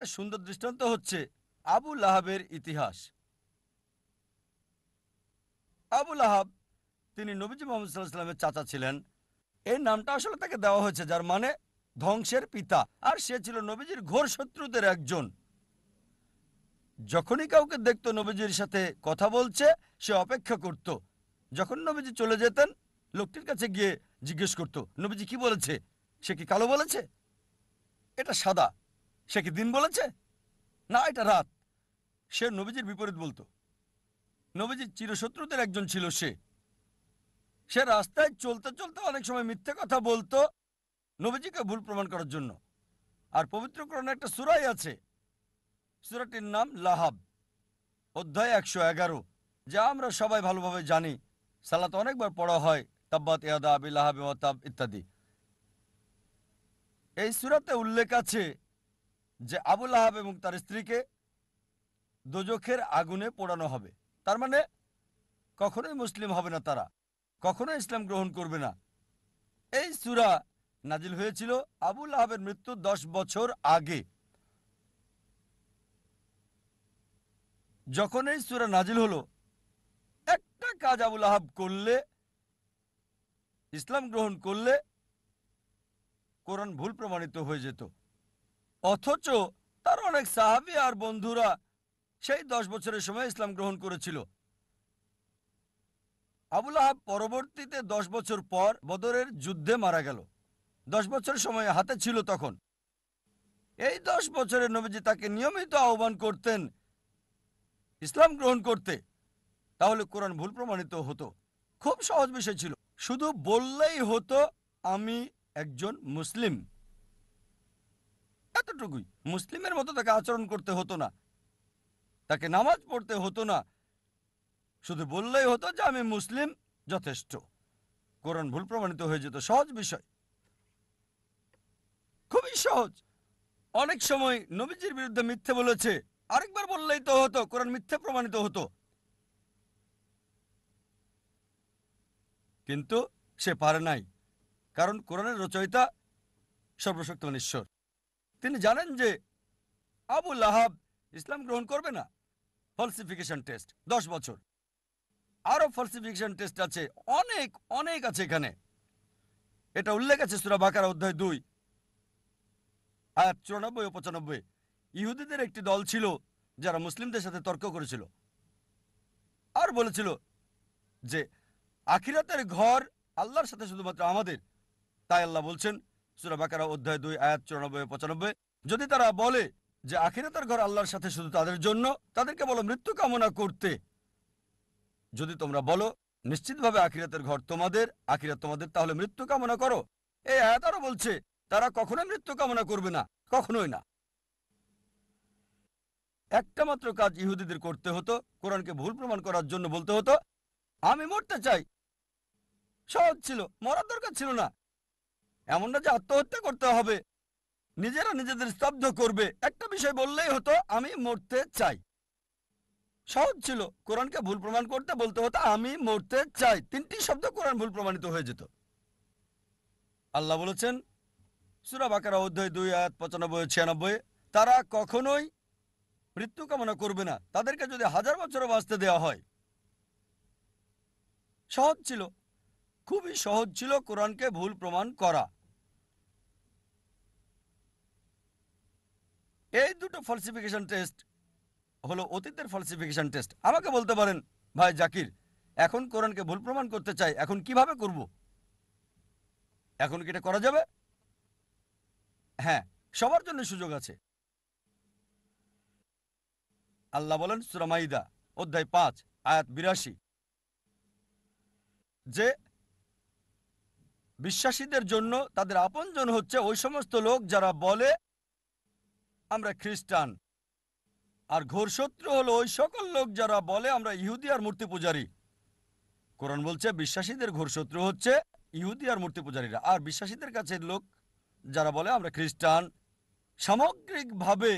সুন্দর দৃষ্টান্ত হচ্ছে আবু লাহাবের ইতিহাস। আবু লাহাব তিনি নবীজি মোহাম্মদ সাল্লাল্লাহু আলাইহি ওয়াসাল্লামের চাচা ছিলেন। এই নামটা আসলে তাকে দেওয়া হয়েছে, যার মানে ধ্বংসের পিতা। আর সে ছিল নবীজির ঘোর শত্রুদের একজন। যখনই কাউকে দেখতো নবীজির সাথে কথা বলছে, সে অপেক্ষা করত। যখন নবীজি চলে যেতেন, লোকটির কাছে গিয়ে জিজ্ঞেস করত, নবীজি কি বলেছে? সে কি কালো বলেছে? এটা সাদা। সে কি দিন বলেছে? না, এটা রাত। সে নবীজির বিপরীত বলতো। নবীজির চিরশত্রুদের একজন ছিল সে। সে রাস্তায় চলতে চলতে অনেক সময় মিথ্যে কথা বলতো নবীজিকে ভুল প্রমাণ করার জন্য। আর পবিত্র কোরআনে একটা সূরাই আছে, সূরাটির নাম লাহাব, অধ্যায় ১১১, যা আমরা সবাই ভালোভাবে জানি। সালাত অনেকবার পড়া হয়, তাব্বাত ইয়াদা আবি লাহাব ওয়া তাব ইত্যাদি। এই সূরাতে উল্লেখ আছে যে আবু লাহাব এবং তার স্ত্রীকে দোজখের আগুনে পোড়ানো হবে। তার মানে কখনোই মুসলিম হবে না তারা, কখনোই ইসলাম গ্রহণ করবে না। এই সূরা নাজিল হয়েছিল আবু লাহাবের মৃত্যুর 10 বছর আগে। যখন এই সূরা নাজিল হলো, একটা কাজ আবু লাহাব করলে, ইসলাম গ্রহণ করলে কোরআন ভুল প্রমাণিত হয়ে যেত। অথচ তার অনেক সাহাবী আর বন্ধুরা সেই 10 বছরের সময় ইসলাম গ্রহণ করেছিল। আবু লাহাব পরবর্তীতে 10 বছর পর বদরের যুদ্ধে মারা গেল। 10 বছর সময় হাতে ছিল তখন। এই 10 বছরে নবীজি তাকে নিয়মিত আহ্বান করতেন ইসলাম গ্রহণ করতে, তাহলে কোরআন ভুল প্রমাণিত হতো। খুব সহজ বিষয় ছিল, শুধু বললেই হতো আমি একজন মুসলিম। এতটুকুই। মুসলিমের মতো তাকে আচরণ করতে হতো না, তাকে নামাজ পড়তে হতো না, শুধু বললেই হতো যে আমি মুসলিম, যথেষ্ট। কোরআন ভুল প্রমাণিত হয়ে যেত। সহজ বিষয়, খুবই সহজ। অনেক সময় নবীজির বিরুদ্ধে মিথ্যে বলেছে, আরেকবার বললেই তো হতো, কোরআন মিথ্যে প্রমাণিত হতো। কিন্তু সে পারে নাই, কারণ কোরআনের রচয়িতা সর্বশক্তিমান ঈশ্বর। তিনি জানেন যে আবু লাহাব ইসলাম গ্রহণ করবে না। ফলসিফিকেশন টেস্ট 10 বছর। আরো ফলসিফিকেশন টেস্ট আছে, অনেক অনেক আছে এখানে। এটা উল্লেখ আছে সূরা বাকারা অধ্যায় 2 আয়াত 94 ও 95। ইহুদিদের একটি দল ছিল যারা মুসলিমদের সাথে তর্ক করেছিল আর বলেছিল যে আখিরাতের ঘর আল্লাহর সাথে শুধুমাত্র আমাদের। তাই আল্লাহ বলছেন সূরা বাকারা অধ্যায় 2 আয়াত 94 ও 95, যদি তারা বলে যে আখিরাতের ঘর আল্লাহর সাথে শুধু তাদের জন্য, তাদেরকে বলো মৃত্যু কামনা করতে। যদি তোমরা বলো নিশ্চিতভাবে আখিরাতের ঘর তোমাদের, আখিরাত তোমাদের, তাহলে মৃত্যু কামনা করো। এই আয়াত আরো বলছে তারা কখনোই মৃত্যু কামনা করবে না, কখনোই না। একটা মাত্র কাজ ইহুদিদের করতে হতো, কোরআনকে ভুল প্রমাণ করার জন্য বলতে হতো আমি মরতে চাই। সহজ ছিল, মরার দরকার ছিল না। এমন না যে আত্মহত্যা করতে হবে, নিজেরা নিজেদের স্তব্ধ করবে। একটা বিষয় বললেই হতো আমি মরতে চাই। সহজ ছিল। কোরআনকে ভুল প্রমাণ করতে বলতে হতো আমি মরতে চাই। 3টি শব্দ কোরআন ভুল প্রমাণিত হয়ে যেত। আল্লাহ বলেছেন সূরা বাকারা অধ্যায় 2 আয়াত 95 ও 96, তারা কখনোই মৃত্যু কামনা করবে না, তাদেরকে যদি 1000 বছরও বাঁচতে দেওয়া হয়। সহজ ছিল, খুবই সহজ ছিল কোরআনকে ভুল প্রমাণ করা। এই দুটো ফলসিফিকেশন টেস্ট হলো অতীতের ফলসিফিকেশন টেস্ট। আমাকে বলতে পারেন ভাই জাকির, এখন কোরআনকে ভুল প্রমাণ করতে চাই, এখন কিভাবে করব? এখন কি এটা করা যাবে? হ্যাঁ, সবার জন্য সুযোগ আছে। আল্লাহ বলেন সূরা মাইদা অধ্যায় 5 আয়াত 82 যে বিশ্বাসীদের জন্য তাদের আপনজন হচ্ছে ওই সমস্ত লোক যারা বলে আমরা খ্রিস্টান, আর ঘোর শত্রু হলো ওই সকল লোক যারা বলে আমরা ইহুদি আর মূর্তি পূজারী। কোরআন বলছে বিশ্বাসীদের ঘোর শত্রু হচ্ছে ইহুদি আর মূর্তি পূজারীরা, আর বিশ্বাসীদের কাছে লোক যারা বলে আমরা খ্রিস্টান। সামগ্রিকভাবে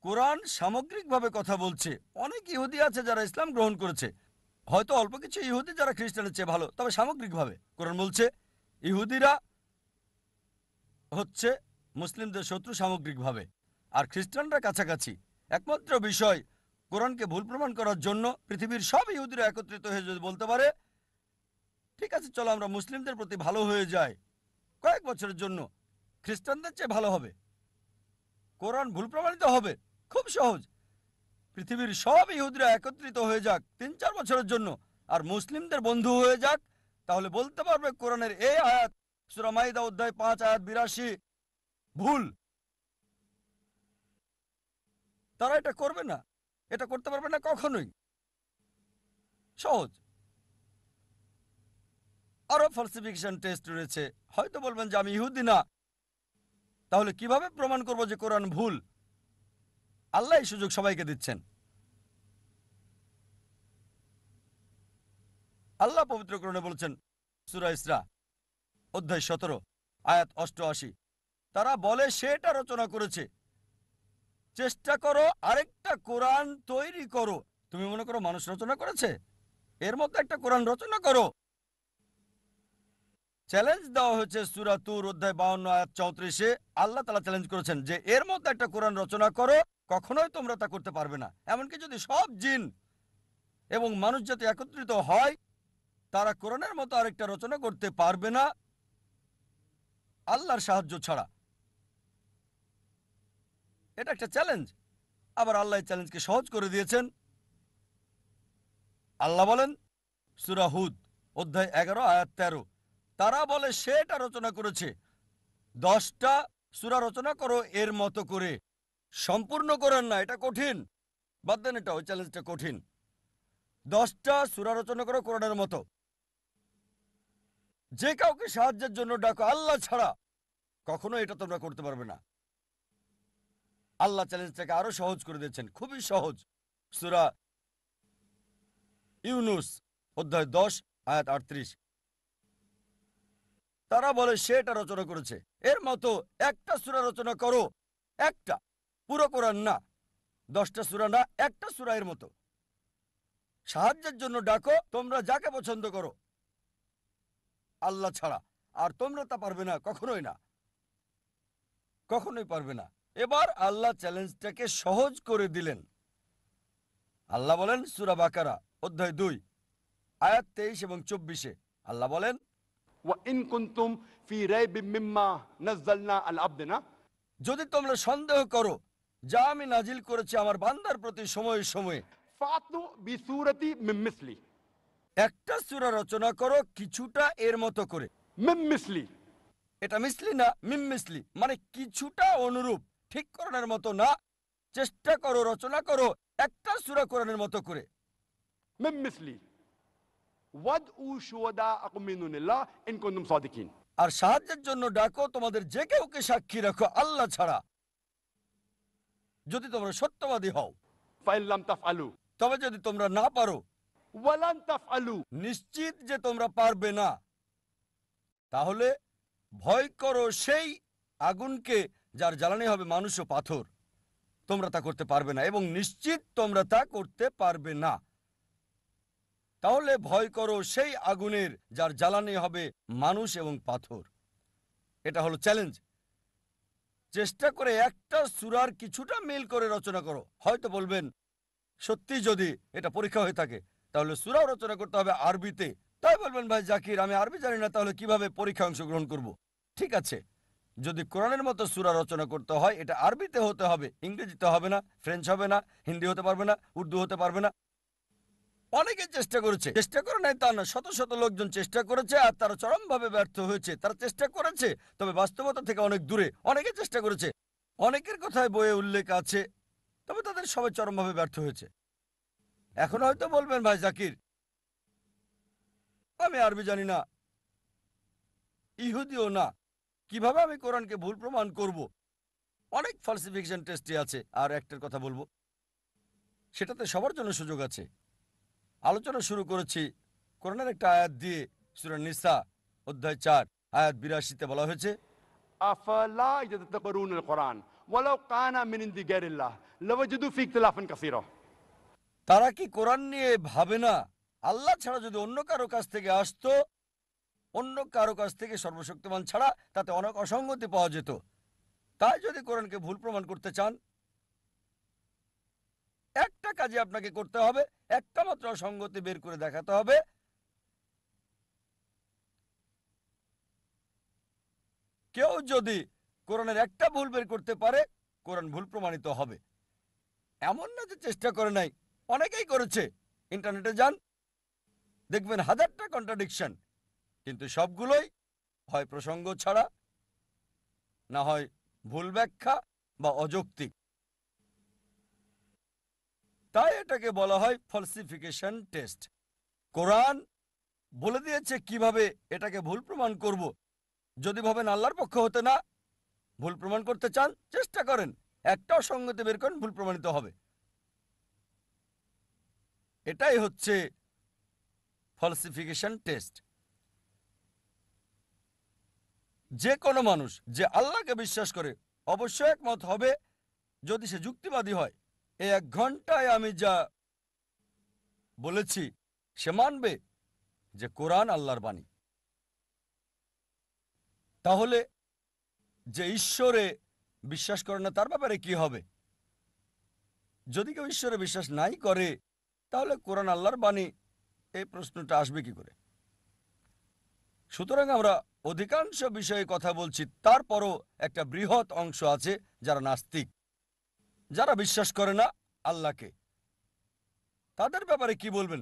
কোরআন সামগ্রিকভাবে কথা বলছে। অনেক ইহুদি আছে যারা ইসলাম গ্রহণ করেছে, হয়তো অল্প কিছু ইহুদি যারা খ্রিস্টানের চেয়ে ভালো, তবে সামগ্রিকভাবে কোরআন বলছে ইহুদিরা হচ্ছে মুসলিমদের শত্রু সামগ্রিকভাবে, আর খ্রিস্টানরা কাছাকাছি। একমাত্র বিষয়, কোরআনকে ভুল প্রমাণ করার জন্য পৃথিবীর সব ইহুদিরা একত্রিত হয়ে যদি বলতে পারে, ঠিক আছে চলো আমরা মুসলিমদের প্রতি ভালো হয়ে যাই কয়েক বছরের জন্য, খ্রিস্টানদের চেয়ে ভালো হবে, কোরআন ভুল প্রমাণিত হবে, খুব সহজ। পৃথিবীর সব ইহুদিরা একত্রিত হয়ে যাক ৩-৪ বছরের জন্য, আর মুসলিমদের বন্ধু হয়ে যাক, তাহলে বলতে পারবে কোরআনের এই আয়াত সূরা মাইদা অধ্যায় ৫ আয়াত ৮২ ভুল। তারা এটা করবে না, এটা করতে পারবে না কখনোই। সহজ। আরো ফালসিফিকেশন টেস্ট রয়েছে। হয়তো বলবেন যে আমি ইহুদি না, তাহলে কিভাবে প্রমাণ করব যে কোরআন ভুল? আল্লাহ এই সুযোগ সবাইকে দিচ্ছেন। আল্লাহ পবিত্র কোরআনে বলেছেন সূরা ইসরা অধ্যায় ১৭ আয়াত ৮৮, তারা বলে সে এটা রচনা করেছে। চেষ্টা করো আরেকটা কোরআন তৈরি করো। তুমি মনে করো মানুষ রচনা করেছে? এর মধ্যে একটা কোরআন রচনা করো। চ্যালেঞ্জ দেওয়া হয়েছে সূরা তুর অধ্যায় ৫২ আয়াত ৩৪-এ। আল্লাহ তাআলা চ্যালেঞ্জ করেছেন যে এর মধ্যে একটা কোরআন রচনা করো। কখনোই তোমরা তা করতে পারবে না। এমনকি যদি সব জিন এবং মানুষ জাতি একত্রিত হয়, তারা কোরআনের মতো আরেকটা রচনা করতে পারবে না আল্লাহর সাহায্য ছাড়া। এটা একটা চ্যালেঞ্জ। আবার আল্লাহ এই চ্যালেঞ্জকে সহজ করে দিয়েছেন। আল্লাহ বলেন সূরা হুদ অধ্যায় ১১ আয়াত ১৩, তারা বলে সে এটা রচনা করেছে। ১০টা সূরা রচনা করো এর মতো করে। সম্পূর্ণ কোরআন না, এটা কঠিন। বাদ দেন এটা, ওই চ্যালেঞ্জটা কঠিন। 10টা সূরা রচনা করো কোরআনের মতো। যে কাউকে সাহায্যের জন্য ডাকো আল্লাহ ছাড়া, কখনো এটা তোমরা করতে পারবে না। আল্লাহ চ্যালেঞ্জটাকে আরো সহজ করে দিয়েছেন, খুবই সহজ। সূরা ইউনুস অধ্যায় ১০ আয়াত ৩৮, তারা বলে সে এটা রচনা করেছে। এর মতো একটা সূরা রচনা করো, একটা, পুরো কোরআন না, 10টা সূরা না, একটা সূরা এর মতো। সাহায্যের জন্য ডাকো তোমরা যাকে পছন্দ করো আল্লাহ ছাড়া, আর তোমরা তা পারবে না, কখনোই না, কখনোই পারবে না। এবার আল্লাহ চ্যালেঞ্জটাকে সহজ করে দিলেন। আল্লাহ বলেন সূরা বাকারা অধ্যায় ২ আয়াত ২৩ এবং ২৪-এ, আল্লাহ বলেন وإن كنتم في ريب مما نزلنا على عبدنا, যদি তোমরা সন্দেহ করো যা আমি নাজিল করেছি আমার বান্দার প্রতি সময়ে সময়ে, فأتوا بسورة من مثلي, একটা সূরা রচনা করো কিছুটা এর মতো করে। من مثلي, এটা মিসলি না, মিম মিসলি, মানে কিছুটা অনুরূপ, ঠিক কোরআনের মতো না। চেষ্টা করো, রচনা করো একটা সূরা কোরআনের মতো করে। من مثلي وادعوا شهداءكم من دون الله إن كنتم صادقين. আর সাহায্যের জন্য ডাকো তোমাদের যে কেউকে সাক্ষী রাখো আল্লাহ ছাড়া, যদি তোমরা সত্যবাদী হও। فإن لم تفعلوا তবে যদি তোমরা না পারো, ولن تفعلوا, নিশ্চিত যে তোমরা পারবে না, তাহলে ভয় করো সেই আগুনকে যার জ্বালানি হবে মানুষ ও পাথর। তোমরা তা করতে পারবে না এবং নিশ্চিত তোমরা তা করতে পারবে না। তাহলে ভয় করো সেই আগুনের যার জ্বালানি হবে মানুষ এবং পাথর। এটা হলো চ্যালেঞ্জ। চেষ্টা করে একটা সূরার কিছুটা মিল করে রচনা করো। হয়তো বলবেন সত্যি যদি এটা পরীক্ষা হয়ে থাকে তাহলে সূরাও রচনা করতে হবে আরবিতে। তাই বলবেন ভাই জাকির আমি আরবি জানি না, তাহলে কিভাবে পরীক্ষা অংশগ্রহণ করব? ঠিক আছে, যদি কোরআনের মতো সূরা রচনা করতে হয় এটা আরবিতে হতে হবে, ইংরেজিতে হবে না, ফ্রেঞ্চ হবে না, হিন্দি হতে পারবে না, উর্দু হতে পারবে না। অনেকে চেষ্টা করেছে, চেষ্টা করে নাই তা না, শত শত লোকজন চেষ্টা করেছে আর তারা চরমভাবে ব্যর্থ হয়েছে। তারা চেষ্টা করেছে তবে বাস্তবতা থেকে অনেক দূরে। অনেকে চেষ্টা করেছে, অনেকের কথায় বইয়ে উল্লেখ আছে, তবে তাদের সবাই চরমভাবে ব্যর্থ হয়েছে। এখন হয়তো বলবেন ভাই জাকির আমি আরবি জানি না, ইহুদিও না, কিভাবে আমি কোরআনকে ভুল প্রমাণ করব? অনেক ফালসিফিকেশন টেস্টে আছে। আর একটার কথা বলবো, সেটাতে সবার জন্য সুযোগ আছে। আলোচনা শুরু করেছি কোরআনের একটা আয়াত দিয়ে। সূরা নিসা অধ্যায় ৪ আয়াত ৮২-তে বলা হয়েছে أفلا يتدبرون القرآن ولو كان من عند غير الله لوجدوا فيه اختلافا كثيرا. তারা কি কোরআন নিয়ে ভাবে না আল্লাহ ছাড়া যদি অন্য কারো কাছ থেকে আসতো, অন্য কারো কাছ থেকে সর্বশক্তিমান ছাড়া, তাতে অনেক অসঙ্গতি পাওয়া যেত। তাই যদি কোরআনকে ভুল প্রমাণ করতে চান, একটা কাজে আপনাকে করতে হবে, একটা মাত্র অসঙ্গতি বের করে দেখাতে হবে। কেউ যদি কোরআনের একটা ভুল বের করতে পারে, কোরআন ভুল প্রমাণিত হবে। এমন না যে চেষ্টা করে নাই, অনেকেই করেছে। ইন্টারনেটে যান, দেখবেন হাজারটা কন্ট্রাডিকশন, কিন্তু সবগুলোই হয় প্রসঙ্গ ছাড়া, না হয় ভুল ব্যাখ্যা বা অযৌক্তিক। তাই এটাকে বলা হয় ফলসিফিকেশন টেস্ট। কোরআন বলে দিয়েছে কিভাবে এটাকে ভুল প্রমাণ করব। যদি ভাবেন আল্লাহর পক্ষ হতে না, ভুল প্রমাণ করতে চান, চেষ্টা করেন, একটা অসঙ্গতি বের করেন, ভুল প্রমাণিত হবে। এটাই হচ্ছে ফলসিফিকেশন টেস্ট। যে কোনো মানুষ যে আল্লাহকে বিশ্বাস করে অবশ্যই একমত হবে, যদি সে যুক্তিবাদী হয়। এই 1 ঘন্টায় আমি যা বলেছি সে মানবে যে কোরআন আল্লাহর বাণী। তাহলে যে ঈশ্বরে বিশ্বাস করে না তার ব্যাপারে কি হবে? যদি কেউ ঈশ্বরে বিশ্বাস নাই করে, তাহলে কোরআন আল্লাহর বাণী, এই প্রশ্নটা আসবে কি করে? সুতরাং আমরা অধিকাংশ বিষয়ে কথা বলছি, তারপরও একটা বৃহৎ অংশ আছে যারা নাস্তিক, যারা বিশ্বাস করে না আল্লাহকে। তাদের ব্যাপারে কি বলবেন?